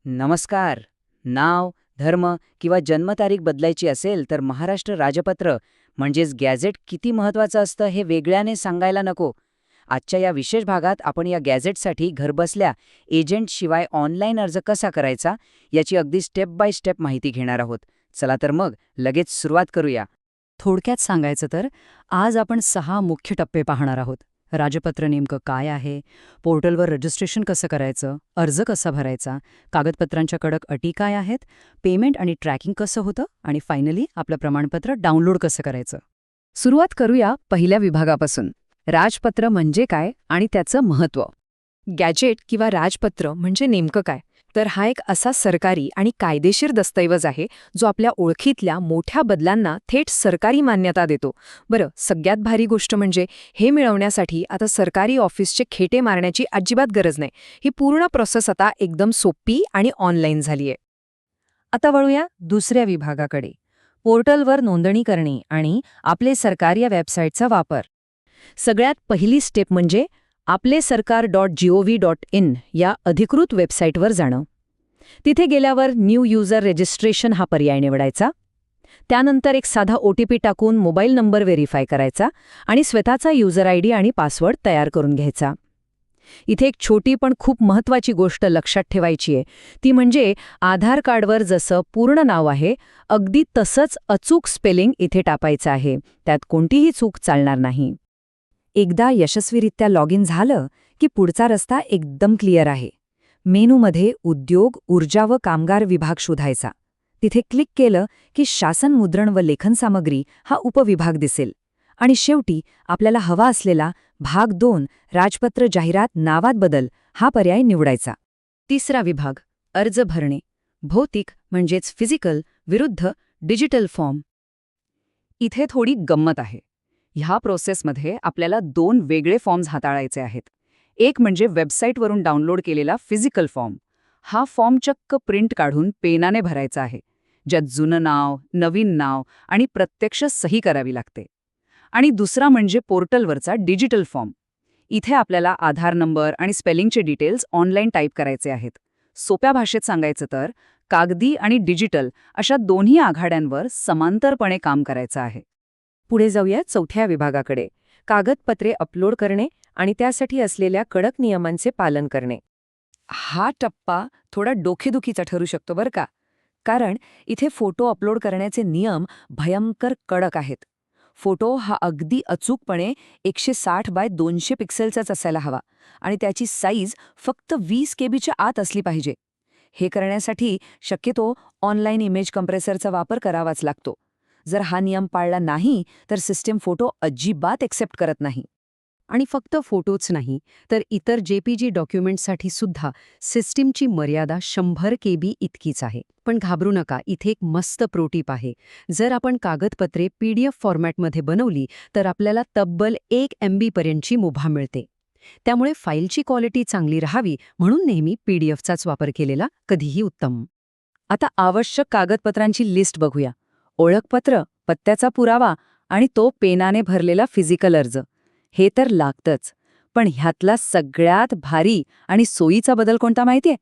नमस्कार. नाव, धर्म किंवा जन्मतारीख बदलायची असेल तर महाराष्ट्र राजपत्र म्हणजेच गॅझेट किती महत्त्वाचं असतं हे वेगळ्याने सांगायला नको. आजच्या या विशेष भागात आपण या गॅझेटसाठी घरबसल्या एजंटशिवाय ऑनलाईन अर्ज कसा करायचा याची अगदी स्टेप बाय स्टेप माहिती घेणार आहोत. चला तर मग लगेच सुरुवात करूया. थोडक्यात सांगायचं तर आज आपण 6 मुख्य टप्पे पाहणार आहोत. राजपत्र नेमकं काय आहे, पोर्टलवर रजिस्ट्रेशन कसं करायचं, अर्ज कसा भरायचा, कागदपत्रांच्या कडक अटी काय आहेत, पेमेंट आणि ट्रॅकिंग कसं होतं आणि फायनली आपलं प्रमाणपत्र डाउनलोड कसं करायचं. सुरुवात करूया पहिल्या विभागापासून. राजपत्र म्हणजे काय आणि त्याचं महत्त्व. गॅजेट किंवा राजपत्र म्हणजे नेमकं काय, तर हा एक असा सरकारी आणि कायदेशीर दस्तऐवज आहे जो आपल्या ओळखीतल्या मोठ्या बदलांना थेट सरकारी मान्यता देतो. बरं, सगळ्यात भारी गोष्ट म्हणजे हे मिळवण्यासाठी आता सरकारी ऑफिसचे खेटे मारण्याची अजिबात गरज नाही. ही पूर्ण प्रोसेस आता एकदम सोपी आणि ऑनलाईन झालीय. आता वळूया दुसऱ्या विभागाकडे. पोर्टलवर नोंदणी करणे आणि आपले सरकारी वेबसाईटचा वापर. सगळ्यात पहिली स्टेप म्हणजे आपलेसरकार.gov.in या अधिकृत वेबसाईटवर जाणं. तिथे गेल्यावर न्यू युजर रजिस्ट्रेशन हा पर्याय निवडायचा. त्यानंतर एक साधा OTP टाकून मोबाईल नंबर व्हेरीफाय करायचा आणि स्वतःचा युजर ID आणि पासवर्ड तयार करून घ्यायचा. इथे एक छोटी पण खूप महत्त्वाची गोष्ट लक्षात ठेवायची आहे, ती म्हणजे आधार कार्डवर जसं पूर्ण नाव आहे अगदी तसंच अचूक स्पेलिंग इथे टाकायचं आहे. त्यात कोणतीही चूक चालणार नाही. एकदा यशस्वीरित्या लॉग इन झालं की पुढचा रस्ता एकदम क्लिअर आहे. मेनूमध्ये उद्योग, ऊर्जा व कामगार विभाग शोधायचा. तिथे क्लिक केलं की शासन मुद्रण व लेखन सामग्री हा उपविभाग दिसेल. आणि शेवटी आपल्याला हवा असलेला भाग 2 राजपत्र जाहिरात नावात बदल हा पर्याय निवडायचा. तिसरा विभाग अर्ज भरणे. भौतिक म्हणजेच फिजिकल विरुद्ध डिजिटल फॉर्म. इथे थोडी गंमत आहे. ह्या प्रोसेसमध्ये आपल्याला 2 वेगळे फॉर्म्स हाताळायचे आहेत. एक म्हणजे वेबसाईटवरून डाउनलोड केलेला फिजिकल फॉर्म. हा फॉर्म चक्क प्रिंट काढून पेनाने भरायचा आहे, ज्यात जुनं नाव, नवीन नाव आणि प्रत्यक्ष सही करावी लागते. आणि दुसरा म्हणजे पोर्टलवरचा डिजिटल फॉर्म. इथे आपल्याला आधार नंबर आणि स्पेलिंगचे डिटेल्स ऑनलाईन टाईप करायचे आहेत. सोप्या भाषेत सांगायचं तर कागदी आणि डिजिटल अशा दोन्ही आघाड्यांवर समांतरपणे काम करायचं आहे. पुढे जाऊया चौथ्या विभागाकडे. कागदपत्रे अपलोड करणे आणि त्यासाठी असलेल्या कडक नियमांचे पालन करणे. हा टप्पा थोडा डोकेदुखीचा ठरू शकतो बरं का, कारण इथे फोटो अपलोड करण्याचे नियम भयंकर कडक आहेत. फोटो हा अगदी अचूकपणे 160 बाय 200 पिक्सेलचाच असायला हवा आणि त्याची साईज फक्त 20 KB आत असली पाहिजे. हे करण्यासाठी शक्यतो ऑनलाईन इमेज कंप्रेसरचा वापर करावाच लागतो. जर हा नियम पाळला नाही तर सिस्टीम फोटो अजिबात एक्सेप्ट करत नाही. आणि फक्त फोटोच नाही तर इतर JPG डॉक्युमेंटसाठी सुद्धा सिस्टीमची मर्यादा 100 KB इतकीच आहे. पण घाबरू नका, इथे एक मस्त प्रोटिप आहे. जर आपण कागदपत्रे PDF फॉर्मॅटमध्ये बनवली तर आपल्याला तब्बल 1 MB पर्यंतची मुभा मिळते. त्यामुळे फाईलची क्वालिटी चांगली राहावी म्हणून नेहमी PDFचाच वापर केलेला कधीही उत्तम. आता आवश्यक कागदपत्रांची लिस्ट बघूया. ओळखपत्र, पत्त्याचा पुरावा आणि तो पेनाने भरलेला फिजिकल अर्ज. हे तर लागतंच. पण ह्यातला सगळ्यात भारी आणि सोयीचा बदल कोणता माहितीये?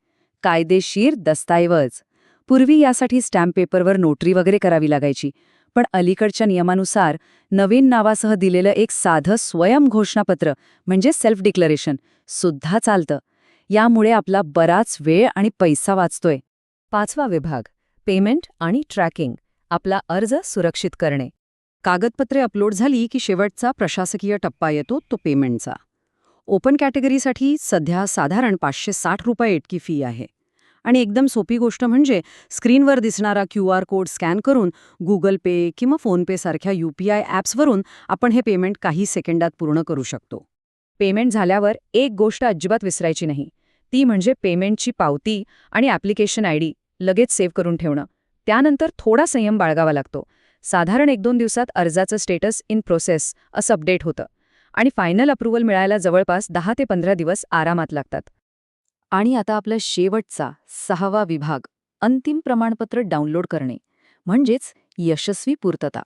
कायदेशीर दस्तऐवज. पूर्वी यासाठी स्टॅम्प पेपरवर नोटरी वगैरे करावी लागायची. पण अलीकडच्या नियमानुसार नवीन नावासह दिलेलं एक साधं स्वयंघोषणापत्र म्हणजे सेल्फ डिक्लरेशन सुद्धा चालतं. यामुळे आपला बराच वेळ आणि पैसा वाचतोय. पाचवा विभाग पेमेंट आणि ट्रॅकिंग. आपला अर्ज सुरक्षित करणे. कागदपत्रे अपलोड झाली की शेवटचा प्रशासकीय टप्पा येतो तो पेमेंटचा. ओपन कॅटेगरीसाठी सध्या साधारण ₹560 इतकी फी आहे. आणि एकदम सोपी गोष्ट म्हणजे स्क्रीनवर दिसणारा QR कोड स्कॅन करून Google पे किंवा फोनपे सारख्या UPI ॲप्सवरून आपण हे पेमेंट काही सेकंदात पूर्ण करू शकतो. पेमेंट झाल्यावर एक गोष्ट अजिबात विसरायची नाही, ती म्हणजे पेमेंटची पावती आणि ॲप्लिकेशन ID लगेच सेव्ह करून ठेवणं. त्यानंतर थोडा संयम बाळगावा लागतो. साधारण 1-2 दिवसात अर्जाचं स्टेटस इन प्रोसेस असं अपडेट होतं आणि फायनल अप्रूव्हल मिळायला जवळपास 10 ते 15 दिवस आरामात लागतात. आणि आता आपला शेवटचा 6वा विभाग अंतिम प्रमाणपत्र डाउनलोड करणे म्हणजेच यशस्वी पूर्तता.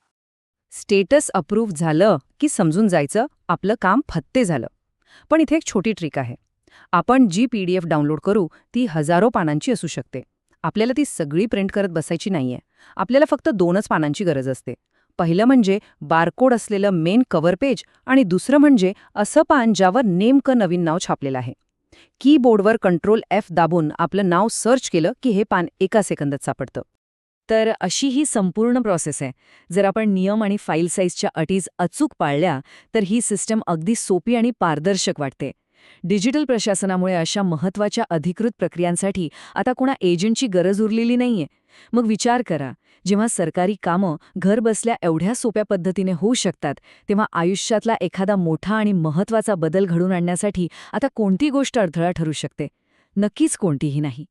स्टेटस अप्रूव्ह झालं की समजून जायचं आपलं काम फत्ते झालं. पण इथे एक छोटी ट्रिक आहे. आपण जी PDF डाउनलोड करू ती हजारो पानांची असू शकते. आपल्याला ती सगळी प्रिंट करत बसायची नाहीये. आपल्याला फक्त 2च पानांची गरज असते. पहिलं म्हणजे बारकोड असलेलं मेन कव्हर पेज आणि दुसरं म्हणजे असं पान ज्यावर नेमकं नवीन नाव छापलेलं आहे. कीबोर्डवर Ctrl+F दाबून आपलं नाव सर्च केलं की हे पान एका सेकंदात सापडतं. तर अशी ही संपूर्ण प्रोसेस आहे. जर आपण नियम आणि फाईल साईजच्या अटीज अचूक पाळल्या तर ही सिस्टम अगदी सोपी आणि पारदर्शक वाटते. डिजिटल प्रशासनामुळे अशा महत्त्वाच्या अधिकृत प्रक्रियांसाठी आता कोणा एजंटची गरज उरलेली नाहीये. मग विचार करा, जेव्हा सरकारी कामं घरबसल्या एवढ्या सोप्या पद्धतीने होऊ शकतात, तेव्हा आयुष्यातला एखादा मोठा आणि महत्त्वाचा बदल घडून आणण्यासाठी आता कोणती गोष्ट अडथळा ठरू शकते? नक्कीच कोणतीही नाही.